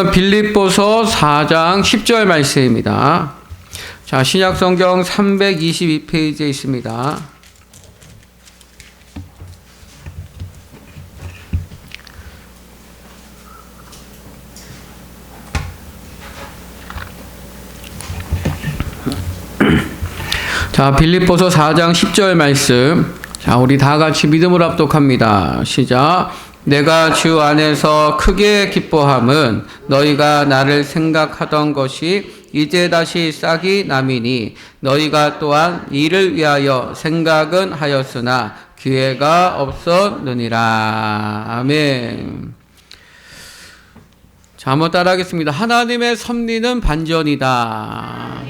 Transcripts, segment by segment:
빌립보서 4장 10절 말씀입니다. 자, 신약성경 322페이지에 있습니다. 자, 빌립보서 4장 10절 말씀. 자, 우리 다 같이 믿음으로 합독합니다. 시작. 내가 주 안에서 크게 기뻐함은 너희가 나를 생각하던 것이 이제 다시 싹이 남이니 너희가 또한 이를 위하여 생각은 하였으나 기회가 없었느니라. 아멘. 자, 한번 따라하겠습니다. 하나님의 섭리는 반전이다.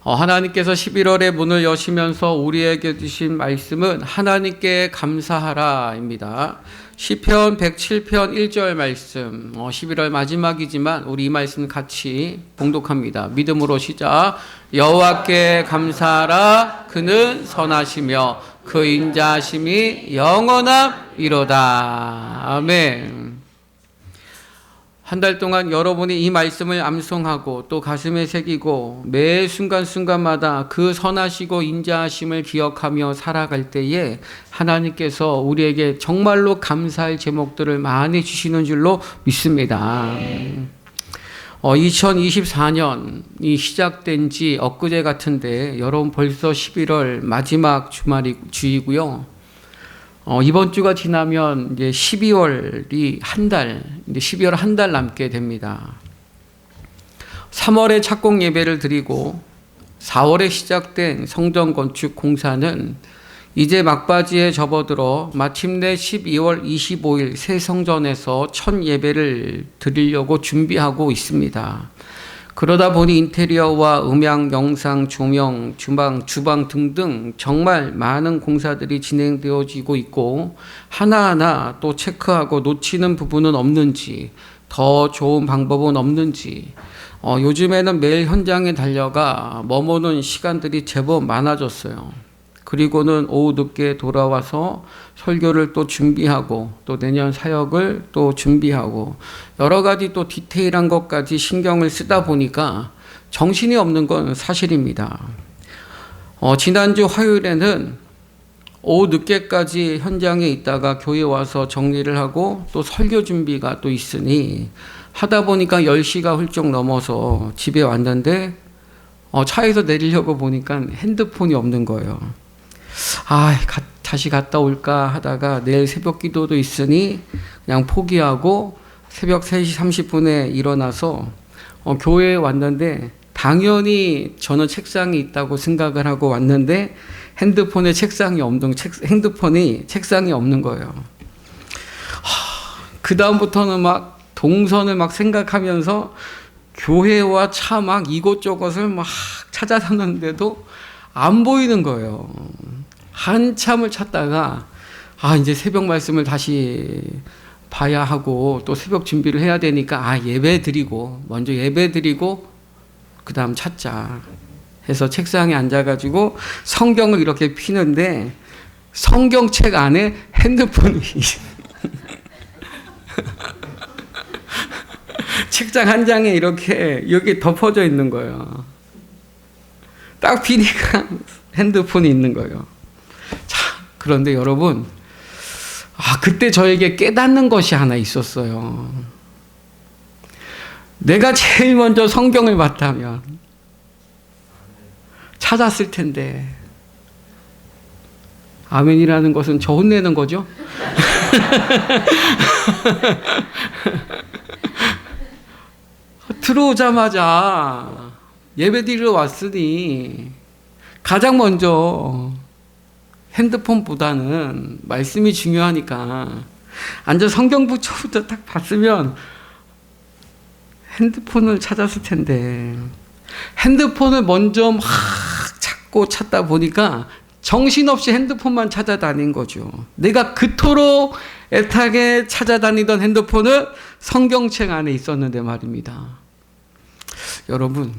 하나님께서 11월에 문을 여시면서 우리에게 주신 말씀은 하나님께 감사하라입니다. 시편 107편 1절 말씀, 11월 마지막이지만 우리 이 말씀 같이 봉독합니다. 믿음으로 시작. 여호와께 감사하라. 그는 선하시며 그 인자하심이 영원함이로다. 아멘. 한 달 동안 여러분이 이 말씀을 암송하고 또 가슴에 새기고 매 순간순간마다 그 선하시고 인자하심을 기억하며 살아갈 때에 하나님께서 우리에게 정말로 감사할 제목들을 많이 주시는 줄로 믿습니다. 2024년이 시작된 지 엊그제 같은데 여러분 벌써 11월 마지막 주이고요. 이번 주가 지나면 이제 12월이 이제 12월 한 달 남게 됩니다. 3월에 착공 예배를 드리고 4월에 시작된 성전 건축 공사는 이제 막바지에 접어들어 마침내 12월 25일 새 성전에서 첫 예배를 드리려고 준비하고 있습니다. 그러다 보니 인테리어와 음향, 영상, 조명, 주방 등등 정말 많은 공사들이 진행되어지고 있고 하나하나 또 체크하고 놓치는 부분은 없는지 더 좋은 방법은 없는지 요즘에는 매일 현장에 달려가 머무는 시간들이 제법 많아졌어요. 그리고는 오후 늦게 돌아와서 설교를 또 준비하고 또 내년 사역을 또 준비하고 여러 가지 또 디테일한 것까지 신경을 쓰다 보니까 정신이 없는 건 사실입니다. 지난주 화요일에는 오후 늦게까지 현장에 있다가 교회 와서 정리를 하고 또 설교 준비가 또 있으니 하다 보니까 10시가 훌쩍 넘어서 집에 왔는데 차에서 내리려고 보니까 핸드폰이 없는 거예요. 다시 갔다 올까 하다가 내일 새벽 기도도 있으니 그냥 포기하고 새벽 3시 30분에 일어나서 교회에 왔는데 당연히 저는 책상이 있다고 생각을 하고 왔는데 핸드폰이 책상이 없는 거예요. 그 다음부터는 막 동선을 막 생각하면서 교회와 차 막 이곳저곳을 막 찾아다녔는데도 안 보이는 거예요. 한참을 찾다가 이제 새벽 말씀을 다시 봐야 하고 또 새벽 준비를 해야 되니까 먼저 예배 드리고 그 다음 찾자 해서 책상에 앉아가지고 성경을 이렇게 피는데 성경책 안에 핸드폰이 책장 한 장에 이렇게 여기 덮어져 있는 거예요. 딱 피니까 핸드폰이 있는 거예요. 자, 그런데 여러분, 그때 저에게 깨닫는 것이 하나 있었어요. 내가 제일 먼저 성경을 봤다면 찾았을 텐데. 아멘이라는 것은 저 혼내는 거죠? 들어오자마자 예배드리러 왔으니 가장 먼저 핸드폰보다는 말씀이 중요하니까 앉아 성경부처부터 딱 봤으면 핸드폰을 찾았을 텐데 핸드폰을 먼저 막 찾다 보니까 정신없이 핸드폰만 찾아다닌 거죠. 내가 그토록 애타게 찾아다니던 핸드폰은 성경책 안에 있었는데 말입니다. 여러분,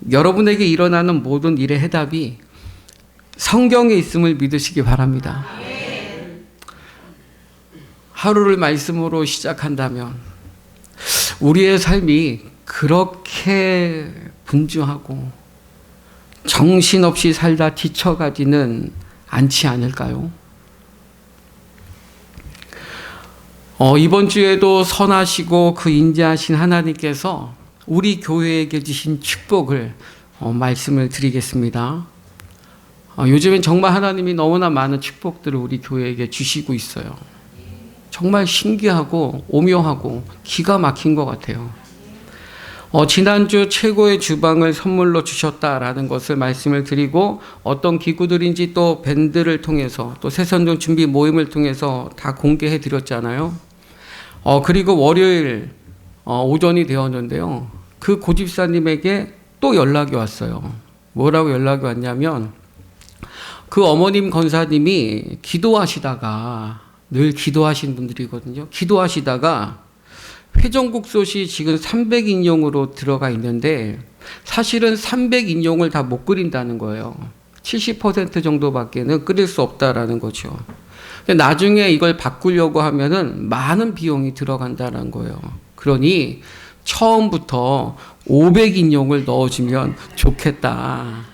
여러분에게 일어나는 모든 일의 해답이 성경에 있음을 믿으시기 바랍니다. 하루를 말씀으로 시작한다면 우리의 삶이 그렇게 분주하고 정신없이 살다 지쳐가지는 않지 않을까요? 이번 주에도 선하시고 그 인자하신 하나님께서 우리 교회에게 주신 축복을 말씀을 드리겠습니다. 요즘엔 정말 하나님이 너무나 많은 축복들을 우리 교회에게 주시고 있어요. 정말 신기하고 오묘하고 기가 막힌 것 같아요. 지난주 최고의 주방을 선물로 주셨다라는 것을 말씀을 드리고 어떤 기구들인지 또 밴드를 통해서 또 새선동 준비 모임을 통해서 다 공개해 드렸잖아요. 그리고 월요일 오전이 되었는데요. 그 고집사님에게 또 연락이 왔어요. 뭐라고 연락이 왔냐면 그 어머님 권사님이 기도하시다가 늘 기도하신 분들이거든요. 기도하시다가 회전국솥이 지금 300인용으로 들어가 있는데 사실은 300인용을 다 못 끓인다는 거예요. 70% 정도밖에는 끓일 수 없다라는 거죠. 근데 나중에 이걸 바꾸려고 하면은 많은 비용이 들어간다는 거예요. 그러니 처음부터 500인용을 넣어주면 좋겠다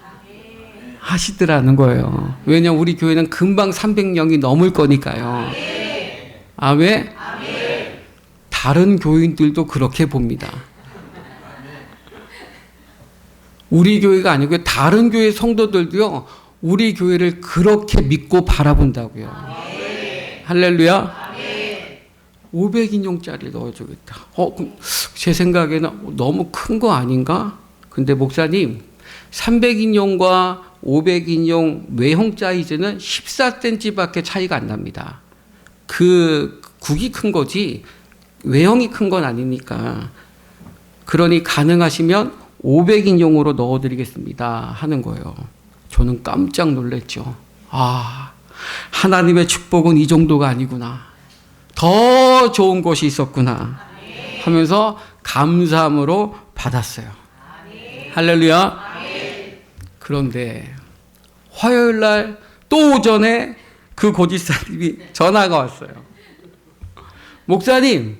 하시더라는 거예요. 왜냐면 우리 교회는 금방 300명이 넘을 거니까요. 아멘? 다른 교인들도 그렇게 봅니다. 우리 교회가 아니고 다른 교회 성도들도요. 우리 교회를 그렇게 믿고 바라본다고요. 할렐루야. 500인용짜리 넣어주겠다. 그럼 제 생각에는 너무 큰 거 아닌가? 근데 목사님 300인용과 500인용 외형 사이즈는 14cm밖에 차이가 안 납니다. 그 국이 큰 거지 외형이 큰 건 아니니까. 그러니 가능하시면 500인용으로 넣어드리겠습니다 하는 거예요. 저는 깜짝 놀랐죠. 하나님의 축복은 이 정도가 아니구나. 더 좋은 것이 있었구나 하면서 감사함으로 받았어요. 할렐루야. 그런데 화요일 날 또 오전에 그 고집사님이 전화가 왔어요. 목사님,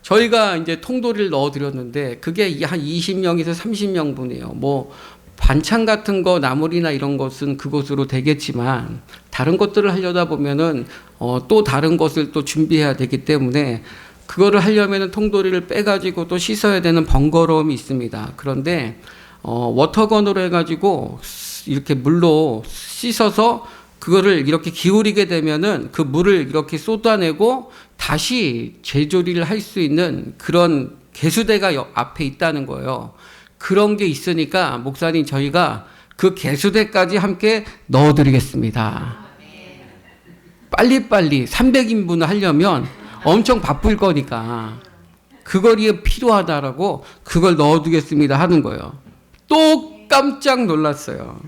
저희가 이제 통도리를 넣어드렸는데 그게 한 20명에서 30명분이에요. 뭐 반찬 같은 거 나물이나 이런 것은 그것으로 되겠지만 다른 것들을 하려다 보면은 또 다른 것을 또 준비해야 되기 때문에 그거를 하려면은 통도리를 빼가지고 또 씻어야 되는 번거로움이 있습니다. 그런데 워터건으로 해가지고 이렇게 물로 씻어서 그거를 이렇게 기울이게 되면은 그 물을 이렇게 쏟아내고 다시 재조리를 할 수 있는 그런 개수대가 앞에 있다는 거예요. 그런 게 있으니까 목사님 저희가 그 개수대까지 함께 넣어드리겠습니다. 빨리빨리 300인분을 하려면 엄청 바쁠 거니까 그거리에 필요하다라고 그걸 넣어두겠습니다 하는 거예요. 또 깜짝 놀랐어요.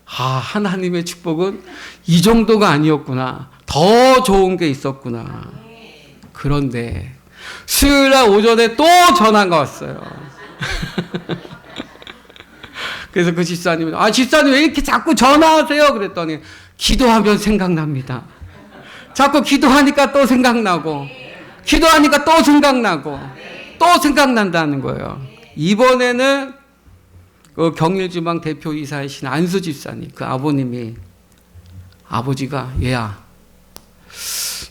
하나님의 축복은 이 정도가 아니었구나. 더 좋은 게 있었구나. 그런데 수요일 날 오전에 또 전화가 왔어요. 그래서 그 집사님은 집사님 왜 이렇게 자꾸 전화하세요? 그랬더니 기도하면 생각납니다. 자꾸 기도하니까 또 생각나고 기도하니까 또 생각나고 또 생각난다는 거예요. 이번에는 그 경일주방 대표이사이신 안수 집사님, 그 아버지가 얘야,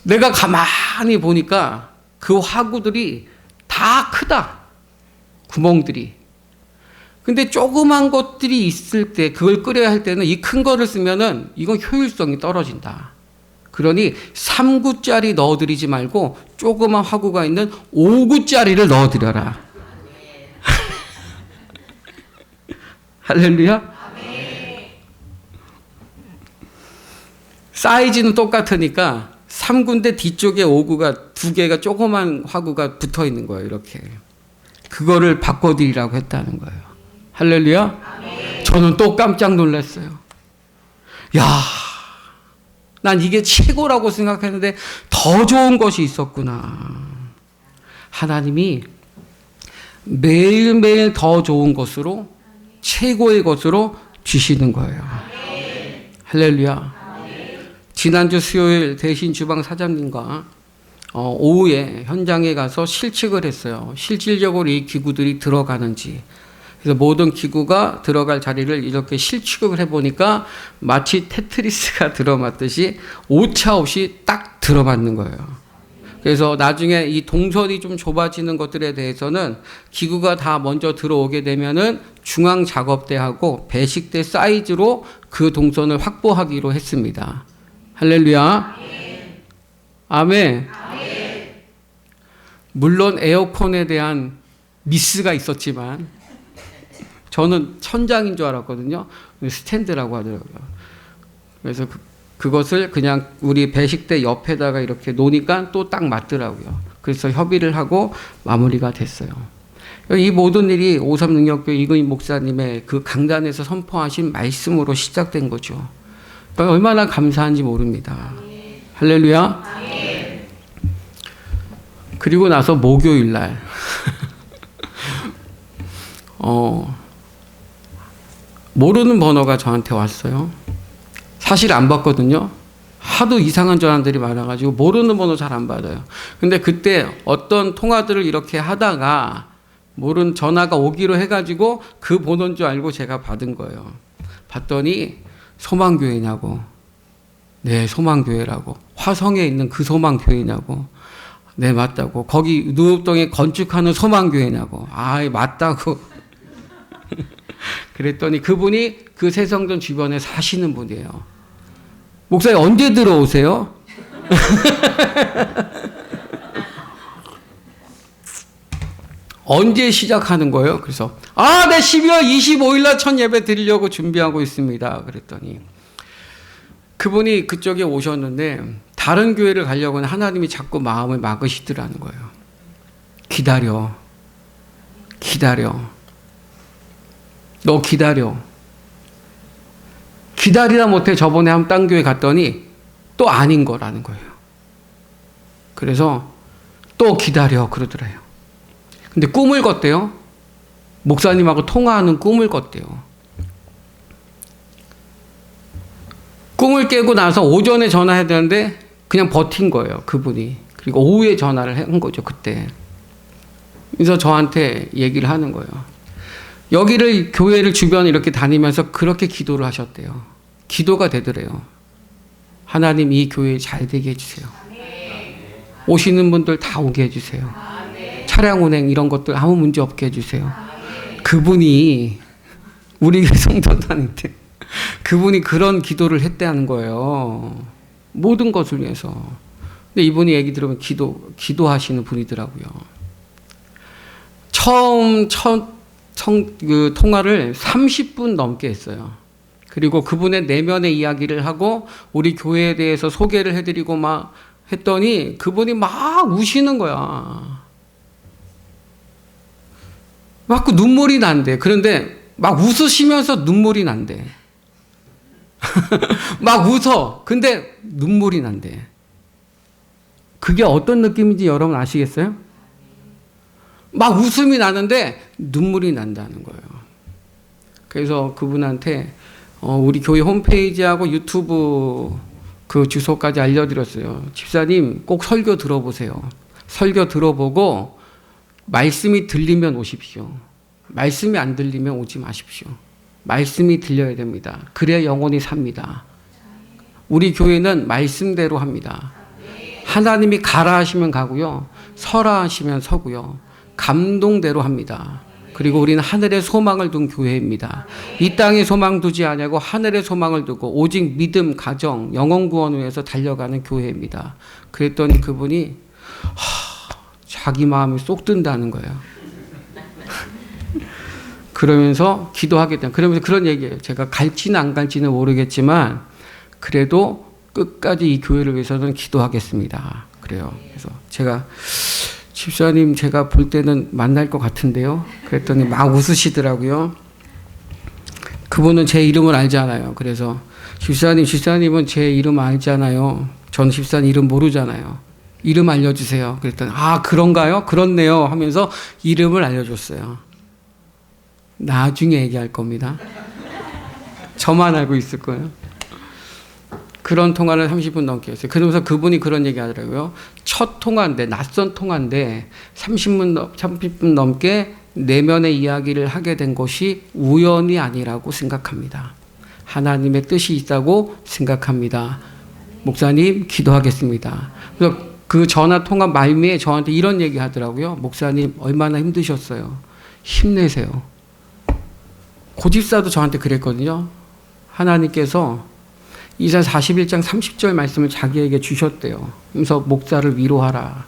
내가 가만히 보니까 그 화구들이 다 크다. 구멍들이. 근데 조그만 것들이 있을 때 그걸 끓여야 할 때는 이 큰 거를 쓰면은 이건 효율성이 떨어진다. 그러니 3구짜리 넣어드리지 말고 조그만 화구가 있는 5구짜리를 넣어드려라. 할렐루야. 사이즈는 똑같으니까 3구인데 뒤쪽에 5구가 2개가 조그만 화구가 붙어 있는 거예요. 이렇게. 그거를 바꿔드리라고 했다는 거예요. 할렐루야. 저는 또 깜짝 놀랐어요. 난 이게 최고라고 생각했는데 더 좋은 것이 있었구나. 하나님이 매일매일 더 좋은 것으로 최고의 것으로 주시는 거예요. 할렐루야. 지난주 수요일 대신 주방 사장님과 오후에 현장에 가서 실측을 했어요. 실질적으로 이 기구들이 들어가는지. 그래서 모든 기구가 들어갈 자리를 이렇게 실측을 해보니까 마치 테트리스가 들어맞듯이 오차 없이 딱 들어맞는 거예요. 그래서 나중에 이 동선이 좀 좁아지는 것들에 대해서는 기구가 다 먼저 들어오게 되면은 중앙 작업대하고 배식대 사이즈로 그 동선을 확보하기로 했습니다. 할렐루야. 아멘. 물론 에어컨에 대한 미스가 있었지만 저는 천장인 줄 알았거든요. 스탠드라고 하더라고요. 그래서 그것을 그냥 우리 배식대 옆에다가 이렇게 놓으니까 또 딱 맞더라고요. 그래서 협의를 하고 마무리가 됐어요. 이 모든 일이 오삼능력교회 이근희 목사님의 그 강단에서 선포하신 말씀으로 시작된 거죠. 얼마나 감사한지 모릅니다. 할렐루야. 그리고 나서 목요일 날 모르는 번호가 저한테 왔어요. 사실 안 받거든요. 하도 이상한 전화들이 많아가지고 모르는 번호 잘 안 받아요. 근데 그때 어떤 통화들을 이렇게 하다가 모르는 전화가 오기로 해가지고 그 번호인 줄 알고 제가 받은 거예요. 봤더니 소망교회냐고. 네, 소망교회라고. 화성에 있는 그 소망교회냐고. 네, 맞다고. 거기 누읍동에 건축하는 소망교회냐고. 아, 맞다고. 그랬더니 그분이 그 새성전 주변에 사시는 분이에요. 목사님 언제 들어오세요? 언제 시작하는 거예요? 그래서 네, 12월 25일 날 첫 예배 드리려고 준비하고 있습니다. 그랬더니 그분이 그쪽에 오셨는데 다른 교회를 가려고는 하나님이 자꾸 마음을 막으시더라는 거예요. 기다려. 너 기다려. 기다리다 못해 저번에 한 딴 교회 갔더니 또 아닌 거라는 거예요. 그래서 또 기다려 그러더래요. 근데 꿈을 꿨대요. 목사님하고 통화하는 꿈을 꿨대요. 꿈을 깨고 나서 오전에 전화해야 되는데 그냥 버틴 거예요. 그분이. 그리고 오후에 전화를 한 거죠. 그때. 그래서 저한테 얘기를 하는 거예요. 여기를 교회를 주변 이렇게 다니면서 그렇게 기도를 하셨대요. 기도가 되더래요. 하나님 이 교회 잘 되게 해주세요. 오시는 분들 다 오게 해주세요. 차량 운행 이런 것들 아무 문제 없게 해주세요. 그분이 우리 성도 다닐 때 그분이 그런 기도를 했다는 거예요. 모든 것을 위해서. 근데 이분이 얘기 들으면 기도하시는 분이더라고요. 그 통화를 30분 넘게 했어요. 그리고 그분의 내면의 이야기를 하고 우리 교회에 대해서 소개를 해드리고 막 했더니 그분이 막 우시는 거야. 막 눈물이 난대. 그런데 막 웃으시면서 눈물이 난대. 막 웃어. 근데 눈물이 난대. 그게 어떤 느낌인지 여러분 아시겠어요? 막 웃음이 나는데 눈물이 난다는 거예요. 그래서 그분한테 우리 교회 홈페이지하고 유튜브 그 주소까지 알려드렸어요. 집사님 꼭 설교 들어보세요. 설교 들어보고 말씀이 들리면 오십시오. 말씀이 안 들리면 오지 마십시오. 말씀이 들려야 됩니다. 그래야 영혼이 삽니다. 우리 교회는 말씀대로 합니다. 하나님이 가라 하시면 가고요. 서라 하시면 서고요. 감동대로 합니다. 그리고 우리는 하늘의 소망을 둔 교회입니다. 이 땅에 소망 두지 않냐고 하늘의 소망을 두고 오직 믿음, 가정, 영혼 구원을 위해서 달려가는 교회입니다. 그랬더니 그분이 자기 마음이 쏙 든다는 거예요. 그러면서 기도하겠다. 그러면서 그런 얘기예요. 제가 갈지는 안 갈지는 모르겠지만 그래도 끝까지 이 교회를 위해서는 기도하겠습니다. 그래요. 그래서 제가 집사님 제가 볼 때는 만날 것 같은데요. 그랬더니 막 웃으시더라고요. 그분은 제 이름을 알잖아요. 그래서 집사님은 제 이름 알잖아요. 전 집사님 이름 모르잖아요. 이름 알려주세요. 그랬더니 그런가요? 그렇네요 하면서 이름을 알려줬어요. 나중에 얘기할 겁니다. 저만 알고 있을 거예요. 그런 통화를 30분 넘게 했어요. 그러면서 그분이 그런 얘기 하더라고요. 첫 통화인데, 낯선 통화인데 30분 넘게 내면의 이야기를 하게 된 것이 우연이 아니라고 생각합니다. 하나님의 뜻이 있다고 생각합니다. 목사님, 기도하겠습니다. 그래서 그 전화 통화 말미에 저한테 이런 얘기 하더라고요. 목사님, 얼마나 힘드셨어요. 힘내세요. 고집사도 저한테 그랬거든요. 하나님께서 이사 41장 30절 말씀을 자기에게 주셨대요. 그래서 목사를 위로하라.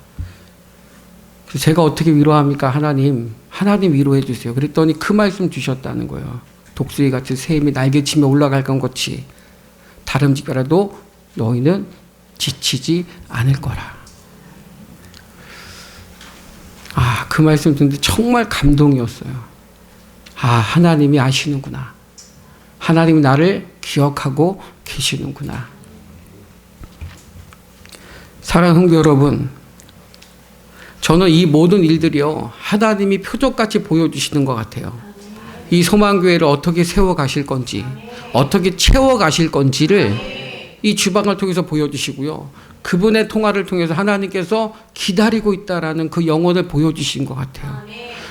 그래서 제가 어떻게 위로합니까? 하나님 위로해 주세요. 그랬더니 그 말씀 주셨다는 거예요. 독수리 같은 새 힘이 날개치며 올라갈 것 같이 다름질이라도 너희는 지치지 않을 거라. 그 말씀 듣는데 정말 감동이었어요. 하나님이 아시는구나. 하나님이 나를 기억하고 계시는구나. 사랑하는 성도 여러분, 저는 이 모든 일들이요, 하나님이 표적같이 보여주시는 것 같아요. 이 소망교회를 어떻게 세워가실 건지, 어떻게 채워가실 건지를 이 주방을 통해서 보여주시고요. 그분의 통화를 통해서 하나님께서 기다리고 있다라는 그 영혼을 보여주신 것 같아요.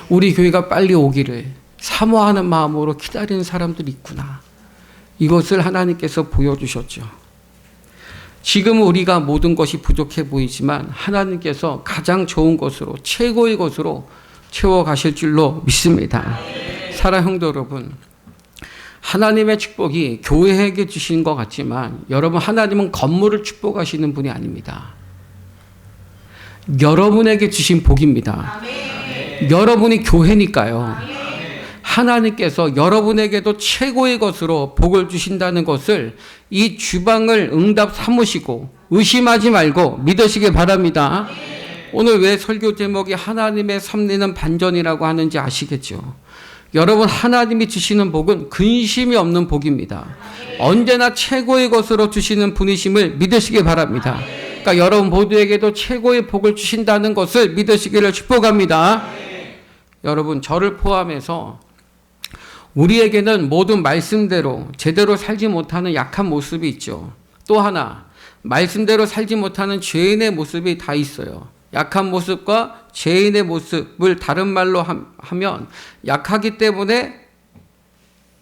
우리 교회가 빨리 오기를 사모하는 마음으로 기다리는 사람들이 있구나. 이것을 하나님께서 보여주셨죠. 지금 우리가 모든 것이 부족해 보이지만 하나님께서 가장 좋은 것으로, 최고의 것으로 채워가실 줄로 믿습니다. 사랑하는 성도 여러분, 하나님의 축복이 교회에게 주신 것 같지만 여러분, 하나님은 건물을 축복하시는 분이 아닙니다. 여러분에게 주신 복입니다. 여러분이 교회니까요. 하나님께서 여러분에게도 최고의 것으로 복을 주신다는 것을 이 주방을 응답 삼으시고 의심하지 말고 믿으시기 바랍니다. 오늘 왜 설교 제목이 하나님의 섭리는 반전이라고 하는지 아시겠죠? 여러분, 하나님이 주시는 복은 근심이 없는 복입니다. 언제나 최고의 것으로 주시는 분이심을 믿으시기 바랍니다. 그러니까 여러분 모두에게도 최고의 복을 주신다는 것을 믿으시기를 축복합니다. 여러분, 저를 포함해서 우리에게는 모든 말씀대로 제대로 살지 못하는 약한 모습이 있죠. 또 하나, 말씀대로 살지 못하는 죄인의 모습이 다 있어요. 약한 모습과 죄인의 모습을 다른 말로 하면 약하기 때문에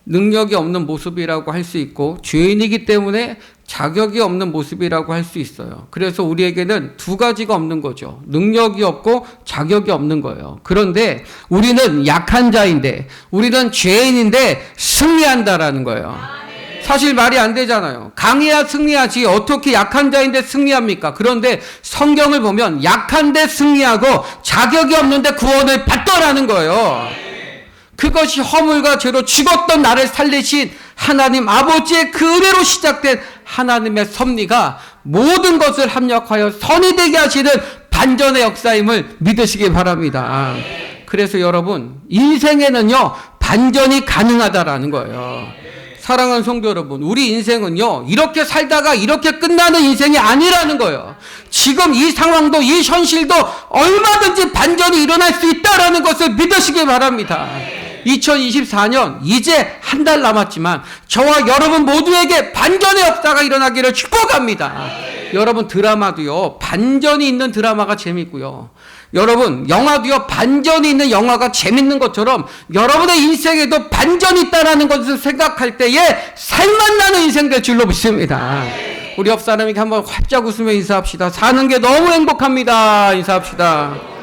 능력이 없는 모습이라고 할 수 있고, 죄인이기 때문에 자격이 없는 모습이라고 할 수 있어요. 그래서 우리에게는 두 가지가 없는 거죠. 능력이 없고 자격이 없는 거예요. 그런데 우리는 약한 자인데, 우리는 죄인인데 승리한다라는 거예요. 사실 말이 안 되잖아요. 강해야 승리하지 어떻게 약한 자인데 승리합니까? 그런데 성경을 보면 약한데 승리하고 자격이 없는데 구원을 받더라는 거예요. 그것이 허물과 죄로 죽었던 나를 살리신 하나님 아버지의 그 은혜로 시작된 하나님의 섭리가 모든 것을 합력하여 선이 되게 하시는 반전의 역사임을 믿으시기 바랍니다. 그래서 여러분, 인생에는요 반전이 가능하다라는 거예요. 사랑하는 성도 여러분, 우리 인생은요 이렇게 살다가 이렇게 끝나는 인생이 아니라는 거예요. 지금 이 상황도, 이 현실도 얼마든지 반전이 일어날 수 있다라는 것을 믿으시기 바랍니다. 2024년 이제 한 달 남았지만 저와 여러분 모두에게 반전의 역사가 일어나기를 축복합니다. 여러분, 드라마도요 반전이 있는 드라마가 재밌고요, 여러분 영화도요 반전이 있는 영화가 재밌는 것처럼 여러분의 인생에도 반전이 있다는 것을 생각할 때에 살맛나는 인생 될 줄로 믿습니다. 우리 옆 사람에게 한번 활짝 웃으며 인사합시다. 사는 게 너무 행복합니다. 인사합시다.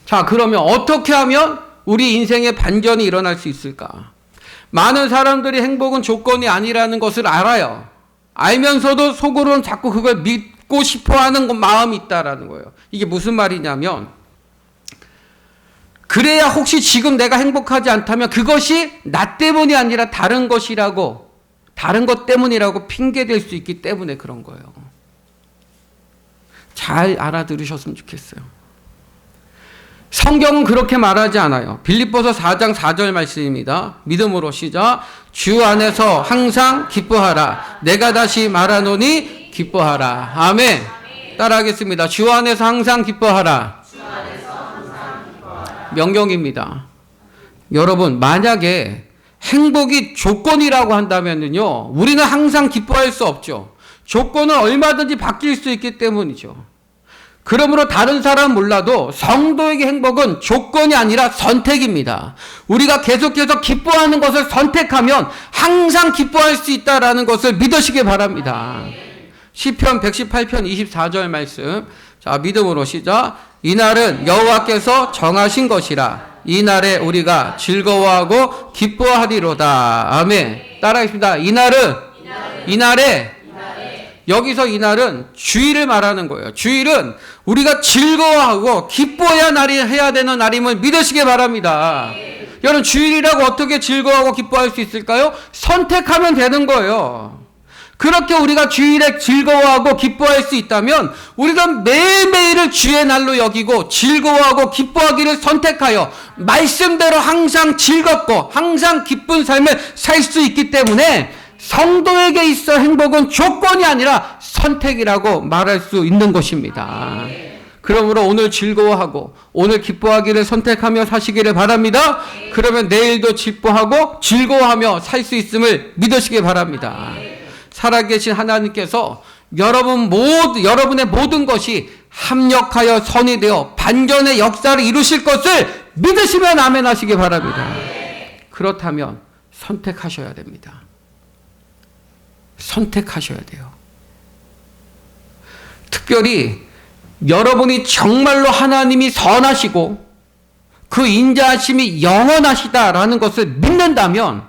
자, 그러면 어떻게 하면 우리 인생에 반전이 일어날 수 있을까? 많은 사람들이 행복은 조건이 아니라는 것을 알아요. 알면서도 속으로는 자꾸 그걸 믿고 싶어하는 마음이 있다라는 거예요. 이게 무슨 말이냐면, 그래야 혹시 지금 내가 행복하지 않다면 그것이 나 때문이 아니라 다른 것이라고, 다른 것 때문이라고 핑계댈 수 있기 때문에 그런 거예요. 잘 알아들으셨으면 좋겠어요. 성경은 그렇게 말하지 않아요. 빌립보서 4장 4절 말씀입니다. 믿음으로 시작. 주 안에서 항상 기뻐하라. 내가 다시 말하노니 기뻐하라. 아멘. 따라하겠습니다. 주 안에서 항상 기뻐하라. 명경입니다. 여러분, 만약에 행복이 조건이라고 한다면요, 우리는 항상 기뻐할 수 없죠. 조건은 얼마든지 바뀔 수 있기 때문이죠. 그러므로 다른 사람 몰라도 성도에게 행복은 조건이 아니라 선택입니다. 우리가 계속해서 기뻐하는 것을 선택하면 항상 기뻐할 수 있다라는 것을 믿으시기 바랍니다. 시편 118편 24절 말씀. 자, 믿음으로 시작. 이날은 여호와께서 정하신 것이라. 이날에 우리가 즐거워하고 기뻐하리로다. 아멘. 따라하겠습니다. 이날에 여기서 이날은 주일을 말하는 거예요. 주일은 우리가 즐거워하고 기뻐해야 해야 되는 날임을 믿으시기 바랍니다. 여러분, 주일이라고 어떻게 즐거워하고 기뻐할 수 있을까요? 선택하면 되는 거예요. 그렇게 우리가 주일에 즐거워하고 기뻐할 수 있다면 우리가 매일매일을 주의 날로 여기고 즐거워하고 기뻐하기를 선택하여 말씀대로 항상 즐겁고 항상 기쁜 삶을 살 수 있기 때문에 성도에게 있어 행복은 조건이 아니라 선택이라고 말할 수 있는 것입니다. 그러므로 오늘 즐거워하고 오늘 기뻐하기를 선택하며 사시기를 바랍니다. 그러면 내일도 기뻐하고 즐거워하며 살 수 있음을 믿으시기 바랍니다. 살아계신 하나님께서 여러분의 모든 것이 합력하여 선이 되어 반전의 역사를 이루실 것을 믿으시면 아멘 하시기 바랍니다. 그렇다면 선택하셔야 됩니다. 선택하셔야 돼요. 특별히 여러분이 정말로 하나님이 선하시고 그 인자하심이 영원하시다라는 것을 믿는다면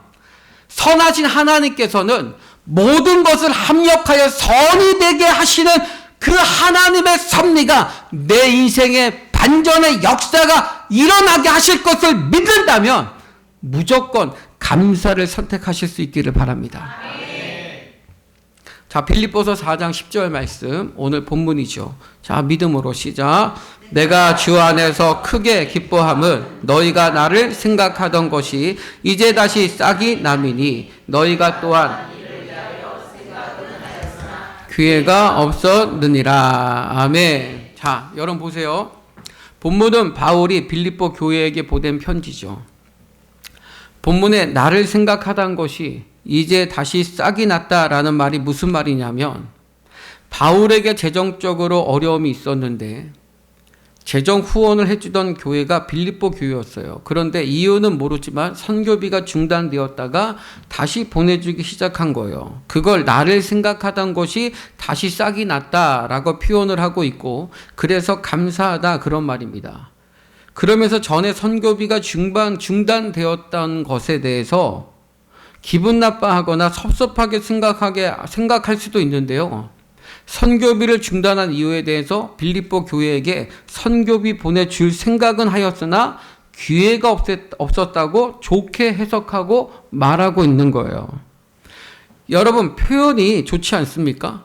선하신 하나님께서는 모든 것을 합력하여 선이 되게 하시는 그 하나님의 섭리가 내 인생의 반전의 역사가 일어나게 하실 것을 믿는다면 무조건 감사를 선택하실 수 있기를 바랍니다. 자, 빌립보서 4장 10절 말씀, 오늘 본문이죠. 자, 믿음으로 시작. 내가 주 안에서 크게 기뻐함은 너희가 나를 생각하던 것이 이제 다시 싹이 남이니 너희가 또한 기회가 없었느니라. 아멘. 자, 여러분 보세요. 본문은 바울이 빌립보 교회에게 보낸 편지죠. 본문에 나를 생각하던 것이 이제 다시 싹이 났다라는 말이 무슨 말이냐면 바울에게 재정적으로 어려움이 있었는데 재정 후원을 해주던 교회가 빌립보 교회였어요. 그런데 이유는 모르지만 선교비가 중단되었다가 다시 보내주기 시작한 거예요. 그걸 나를 생각하던 것이 다시 싹이 났다라고 표현을 하고 있고 그래서 감사하다 그런 말입니다. 그러면서 전에 선교비가 중단되었다는 것에 대해서 기분 나빠하거나 섭섭하게 생각할 수도 있는데요. 선교비를 중단한 이유에 대해서 빌립보 교회에게 선교비 보내줄 생각은 하였으나 기회가 없었다고 좋게 해석하고 말하고 있는 거예요. 여러분, 표현이 좋지 않습니까?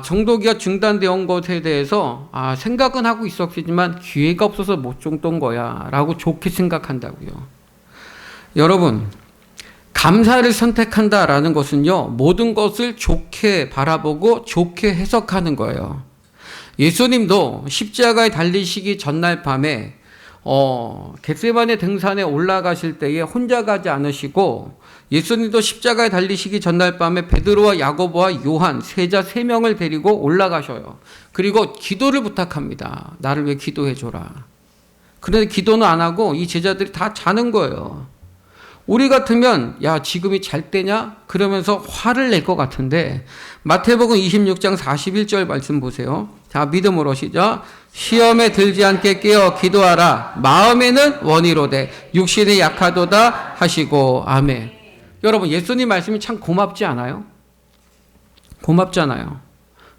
정도기가 중단되어 것에 대해서 생각은 하고 있었지만 기회가 없어서 못 줬던 거야 라고 좋게 생각한다고요. 여러분, 감사를 선택한다라는 것은요, 모든 것을 좋게 바라보고 좋게 해석하는 거예요. 예수님도 십자가에 달리시기 전날 밤에 겟세마네 등산에 올라가실 때에 혼자 가지 않으시고 예수님도 십자가에 달리시기 전날 밤에 베드로와 야고보와 요한 세자 3명을 데리고 올라가셔요. 그리고 기도를 부탁합니다. 나를 왜 기도해 줘라. 그런데 기도는 안 하고 이 제자들이 다 자는 거예요. 우리 같으면 야 지금이 잘 때냐? 그러면서 화를 낼 것 같은데 마태복음 26장 41절 말씀 보세요. 자, 믿음으로 시작. 시험에 들지 않게 깨어 기도하라. 마음에는 원이로되 육신이 약하도다 하시고. 아멘. 여러분, 예수님 말씀이 참 고맙지 않아요? 고맙잖아요.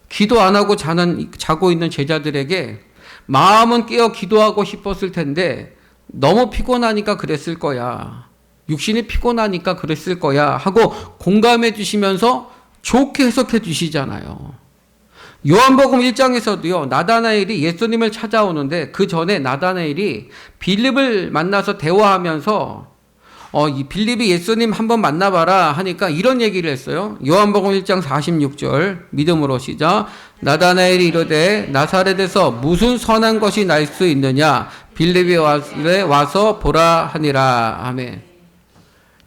기도 안 하고 자고 있는 제자들에게 마음은 깨어 기도하고 싶었을 텐데 너무 피곤하니까 그랬을 거야. 육신이 피곤하니까 그랬을 거야 하고 공감해 주시면서 좋게 해석해 주시잖아요. 요한복음 1장에서도요, 나다나엘이 예수님을 찾아오는데 그 전에 나다나엘이 빌립을 만나서 대화하면서 이 빌립이 예수님 한번 만나봐라 하니까 이런 얘기를 했어요. 요한복음 1장 46절 믿음으로 시작. 나다나엘이 이르되 나사렛에서 무슨 선한 것이 날 수 있느냐 빌립이 와서 보라 하니라. 아멘.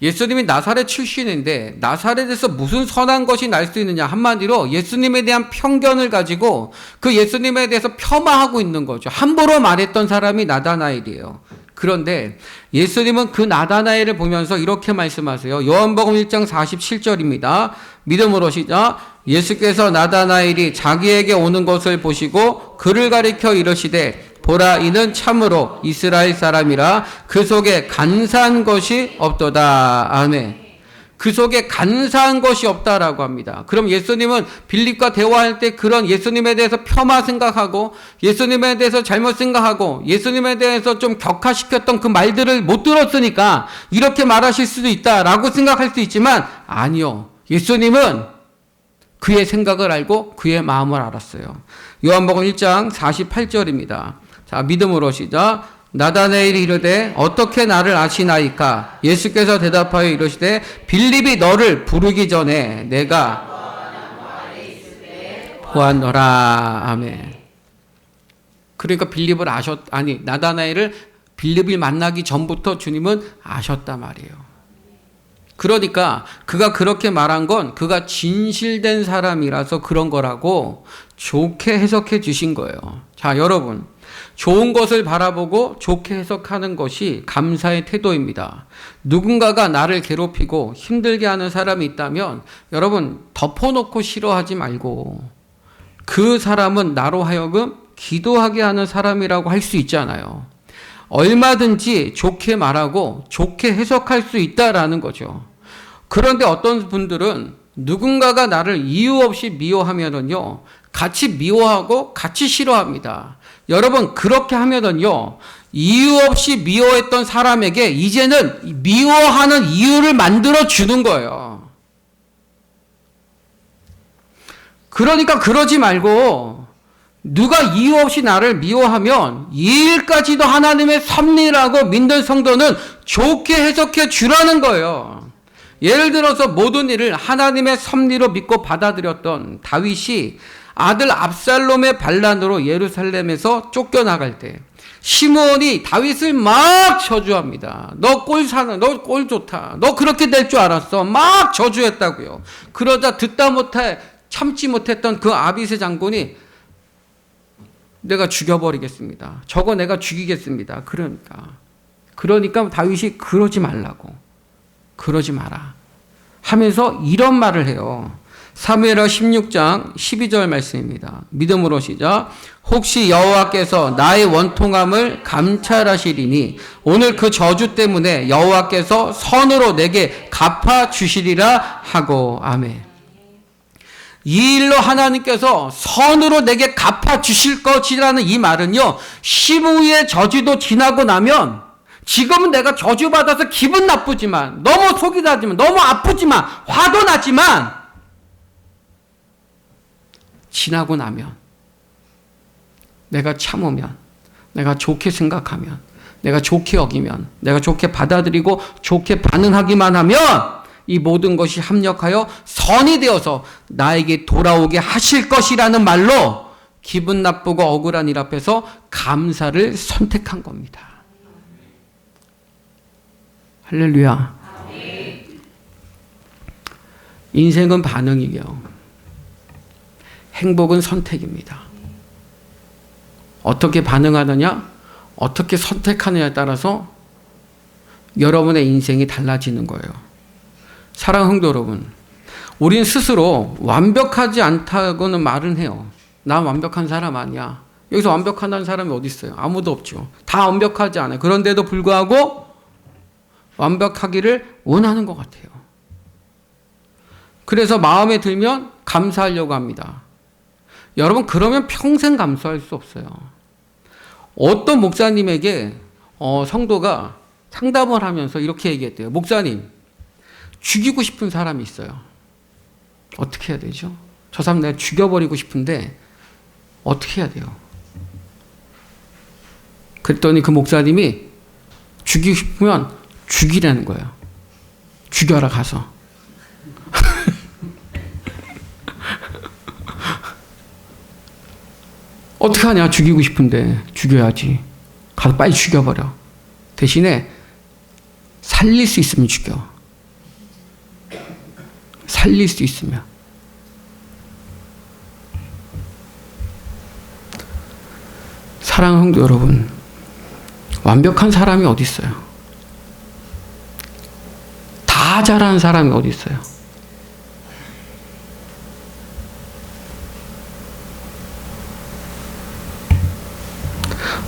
예수님이 나사렛 출신인데 나사렛에서 무슨 선한 것이 날 수 있느냐. 한마디로 예수님에 대한 편견을 가지고 그 예수님에 대해서 폄하하고 있는 거죠. 함부로 말했던 사람이 나다나엘이에요. 그런데 예수님은 그 나다나엘을 보면서 이렇게 말씀하세요. 요한복음 1장 47절입니다. 믿음으로 시작. 예수께서 나다나엘이 자기에게 오는 것을 보시고 그를 가리켜 이르시되 보라, 이는 참으로 이스라엘 사람이라 그 속에 간사한 것이 없도다. 아멘. 그 속에 간사한 것이 없다라고 합니다. 그럼 예수님은 빌립과 대화할 때 그런 예수님에 대해서 폄하 생각하고 예수님에 대해서 잘못 생각하고 예수님에 대해서 좀 격하시켰던 그 말들을 못 들었으니까 이렇게 말하실 수도 있다라고 생각할 수 있지만 아니요. 예수님은 그의 생각을 알고 그의 마음을 알았어요. 요한복음 1장 48절입니다. 자, 믿음으로 시작. 나다나엘이 이르되 어떻게 나를 아시나이까? 예수께서 대답하여 이르시되 빌립이 너를 부르기 전에 내가 보았노라. 아멘. 그러니까 빌립을 나다나엘을 빌립을 만나기 전부터 주님은 아셨단 말이에요. 그러니까 그가 그렇게 말한 건 그가 진실된 사람이라서 그런 거라고 좋게 해석해 주신 거예요. 자, 여러분. 좋은 것을 바라보고 좋게 해석하는 것이 감사의 태도입니다. 누군가가 나를 괴롭히고 힘들게 하는 사람이 있다면 여러분 덮어놓고 싫어하지 말고 그 사람은 나로 하여금 기도하게 하는 사람이라고 할 수 있잖아요. 얼마든지 좋게 말하고 좋게 해석할 수 있다라는 거죠. 그런데 어떤 분들은 누군가가 나를 이유 없이 미워하면은요, 같이 미워하고 같이 싫어합니다. 여러분, 그렇게 하면은요, 이유 없이 미워했던 사람에게 이제는 미워하는 이유를 만들어 주는 거예요. 그러니까 그러지 말고, 누가 이유 없이 나를 미워하면 이 일까지도 하나님의 섭리라고 믿는 성도는 좋게 해석해 주라는 거예요. 예를 들어서 모든 일을 하나님의 섭리로 믿고 받아들였던 다윗이 아들 압살롬의 반란으로 예루살렘에서 쫓겨나갈 때 시므온이 다윗을 막 저주합니다. 너 꼴 사는, 너 꼴 좋다. 너 그렇게 될 줄 알았어. 막 저주했다고요. 그러자 듣다 못해 참지 못했던 그 아비새 장군이 내가 죽여버리겠습니다. 저거 내가 죽이겠습니다. 그러니까 다윗이 그러지 말라고. 그러지 마라. 하면서 이런 말을 해요. 사무엘하 16장 12절 말씀입니다. 믿음으로 시작. 혹시 여호와께서 나의 원통함을 감찰하시리니 오늘 그 저주 때문에 여호와께서 선으로 내게 갚아주시리라 하고. 아멘. 이 일로 하나님께서 선으로 내게 갚아주실 것이라는 이 말은요, 시므의 저주도 지나고 나면 지금은 내가 저주받아서 기분 나쁘지만, 너무 속이 타지만, 너무 아프지만, 화도 나지만, 지나고 나면, 내가 참으면, 내가 좋게 생각하면, 내가 좋게 여기면, 내가 좋게 받아들이고 좋게 반응하기만 하면 이 모든 것이 합력하여 선이 되어서 나에게 돌아오게 하실 것이라는 말로 기분 나쁘고 억울한 일 앞에서 감사를 선택한 겁니다. 할렐루야. 인생은 반응이에요. 행복은 선택입니다. 어떻게 반응하느냐, 어떻게 선택하느냐에 따라서 여러분의 인생이 달라지는 거예요. 사랑하는 성도 여러분, 우린 스스로 완벽하지 않다고는 말은 해요. 나 완벽한 사람 아니야. 여기서 완벽한 사람이 어디 있어요? 아무도 없죠. 다 완벽하지 않아요. 그런데도 불구하고 완벽하기를 원하는 것 같아요. 그래서 마음에 들면 감사하려고 합니다. 여러분, 그러면 평생 감사할 수 없어요. 어떤 목사님에게 성도가 상담을 하면서 이렇게 얘기했대요. 목사님, 죽이고 싶은 사람이 있어요. 어떻게 해야 되죠? 저 사람 내가 죽여버리고 싶은데 어떻게 해야 돼요? 그랬더니 그 목사님이 죽이고 싶으면 죽이라는 거예요. 죽여라 가서. 어떻게 하냐? 죽이고 싶은데 죽여야지. 가서 빨리 죽여버려. 대신에 살릴 수 있으면 죽여. 살릴 수 있으면. 사랑하는 성도 여러분, 완벽한 사람이 어디 있어요? 다 잘하는 사람이 어디 있어요?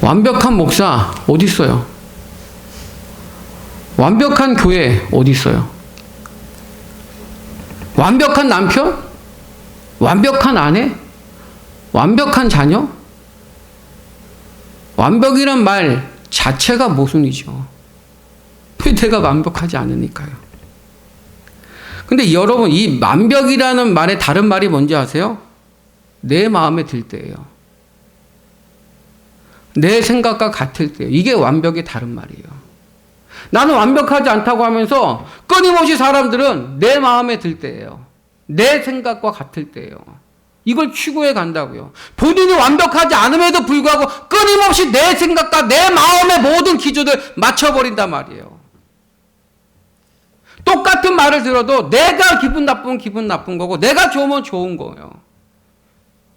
완벽한 목사 어디 있어요? 완벽한 교회 어디 있어요? 완벽한 남편? 완벽한 아내? 완벽한 자녀? 완벽이란 말 자체가 모순이죠. 왜 내가 완벽하지 않으니까요. 근데 여러분, 이 완벽이라는 말의 다른 말이 뭔지 아세요? 내 마음에 들 때예요. 내 생각과 같을 때예요. 이게 완벽의 다른 말이에요. 나는 완벽하지 않다고 하면서 끊임없이 사람들은 내 마음에 들 때예요. 내 생각과 같을 때예요. 이걸 추구해 간다고요. 본인이 완벽하지 않음에도 불구하고 끊임없이 내 생각과 내 마음의 모든 기준을 맞춰버린단 말이에요. 똑같은 말을 들어도 내가 기분 나쁘면 기분 나쁜 거고 내가 좋으면 좋은 거예요.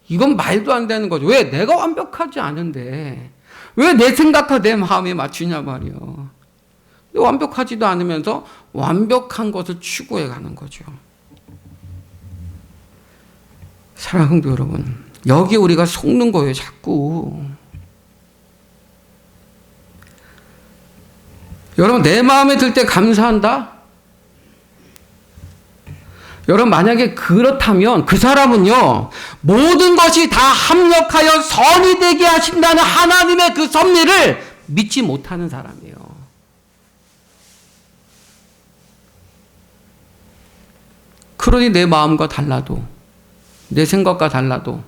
이건 말도 안 되는 거죠. 왜? 내가 완벽하지 않은데 왜 내 생각과 내 마음에 맞추냐 말이에요. 완벽하지도 않으면서 완벽한 것을 추구해 가는 거죠. 사랑하는 성도 여러분, 여기 우리가 속는 거예요, 자꾸. 여러분, 내 마음에 들 때 감사한다? 여러분, 만약에 그렇다면 그 사람은요, 모든 것이 다 합력하여 선이 되게 하신다는 하나님의 그 섭리를 믿지 못하는 사람이에요. 그러니 내 마음과 달라도, 내 생각과 달라도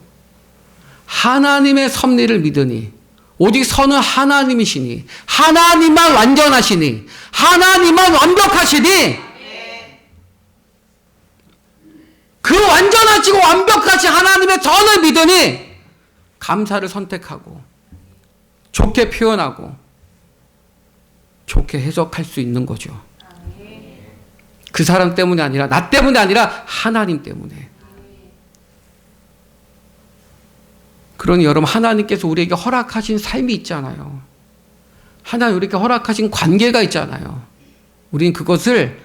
하나님의 섭리를 믿으니, 오직 선은 하나님이시니, 하나님만 완전하시니, 하나님만 완벽하시니, 그 완전하시고 완벽하신 하나님의 선을 믿으니 감사를 선택하고 좋게 표현하고 좋게 해석할 수 있는 거죠. 그 사람 때문이 아니라, 나 때문이 아니라 하나님 때문에. 그러니 여러분, 하나님께서 우리에게 허락하신 삶이 있잖아요. 하나님 우리에게 허락하신 관계가 있잖아요. 우리는 그것을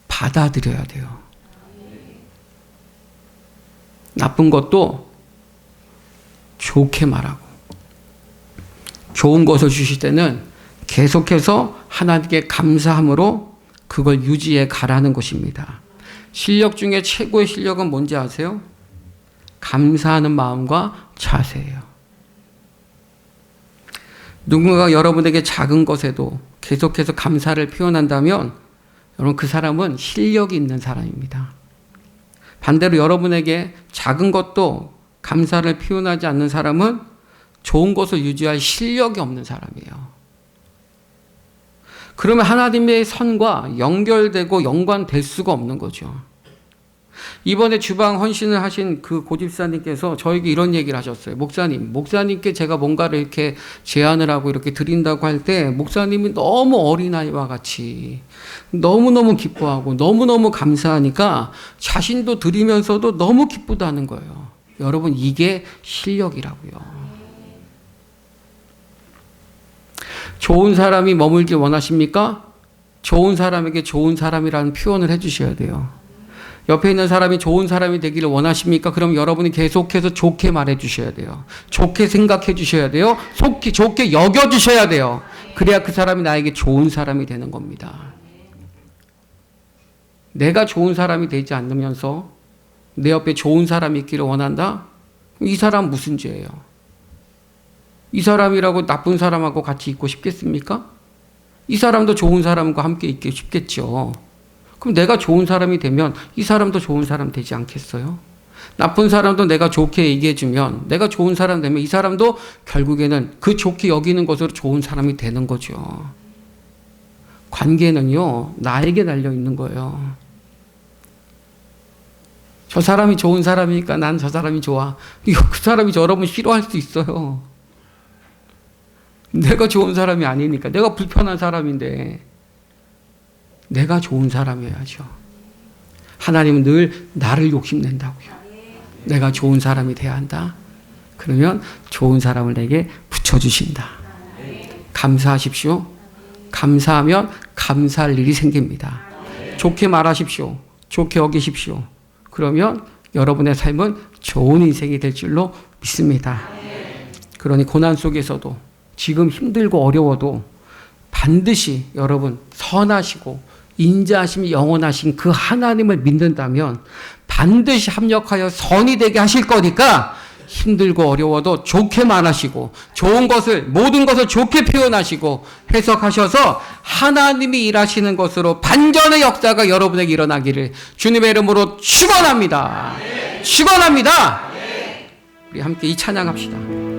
받아들여야 돼요. 나쁜 것도 좋게 말하고, 좋은 것을 주실 때는 계속해서 하나님께 감사함으로 그걸 유지해 가라는 것입니다. 실력 중에 최고의 실력은 뭔지 아세요? 감사하는 마음과 자세예요. 누군가가 여러분에게 작은 것에도 계속해서 감사를 표현한다면 여러분, 그 사람은 실력이 있는 사람입니다. 반대로 여러분에게 작은 것도 감사를 표현하지 않는 사람은 좋은 것을 유지할 실력이 없는 사람이에요. 그러면 하나님의 선과 연결되고 연관될 수가 없는 거죠. 이번에 주방 헌신을 하신 그 고집사님께서 저에게 이런 얘기를 하셨어요. 목사님께 제가 뭔가를 이렇게 제안을 하고 이렇게 드린다고 할 때 목사님이 너무 어린아이와 같이 너무너무 기뻐하고 너무너무 감사하니까 자신도 드리면서도 너무 기쁘다는 거예요. 여러분, 이게 실력이라고요. 좋은 사람이 머물길 원하십니까? 좋은 사람에게 좋은 사람이라는 표현을 해주셔야 돼요. 옆에 있는 사람이 좋은 사람이 되기를 원하십니까? 그럼 여러분이 계속해서 좋게 말해 주셔야 돼요. 좋게 생각해 주셔야 돼요. 좋게 여겨 주셔야 돼요. 그래야 그 사람이 나에게 좋은 사람이 되는 겁니다. 내가 좋은 사람이 되지 않으면서 내 옆에 좋은 사람이 있기를 원한다? 이 사람 무슨 죄예요? 이 사람이라고 나쁜 사람하고 같이 있고 싶겠습니까? 이 사람도 좋은 사람과 함께 있기 쉽겠죠. 그럼 내가 좋은 사람이 되면 이 사람도 좋은 사람 되지 않겠어요? 나쁜 사람도 내가 좋게 얘기해주면 내가 좋은 사람 되면 이 사람도 결국에는 그 좋게 여기는 것으로 좋은 사람이 되는 거죠. 관계는요, 나에게 달려있는 거예요. 저 사람이 좋은 사람이니까 난 저 사람이 좋아. 그 사람이 여러분 싫어할 수 있어요. 내가 좋은 사람이 아니니까. 내가 불편한 사람인데 내가 좋은 사람이어야죠. 하나님은 늘 나를 욕심낸다고요. 내가 좋은 사람이 돼야 한다. 그러면 좋은 사람을 내게 붙여주신다. 감사하십시오. 감사하면 감사할 일이 생깁니다. 좋게 말하십시오. 좋게 여기십시오. 그러면 여러분의 삶은 좋은 인생이 될 줄로 믿습니다. 그러니 고난 속에서도 지금 힘들고 어려워도 반드시 여러분 선하시고 인자하심이 영원하신 그 하나님을 믿는다면 반드시 합력하여 선이 되게 하실 거니까 힘들고 어려워도 좋게 말하시고 좋은 것을 모든 것을 좋게 표현하시고 해석하셔서 하나님이 일하시는 것으로 반전의 역사가 여러분에게 일어나기를 주님의 이름으로 축원합니다. 축원합니다. 우리 함께 이 찬양합시다.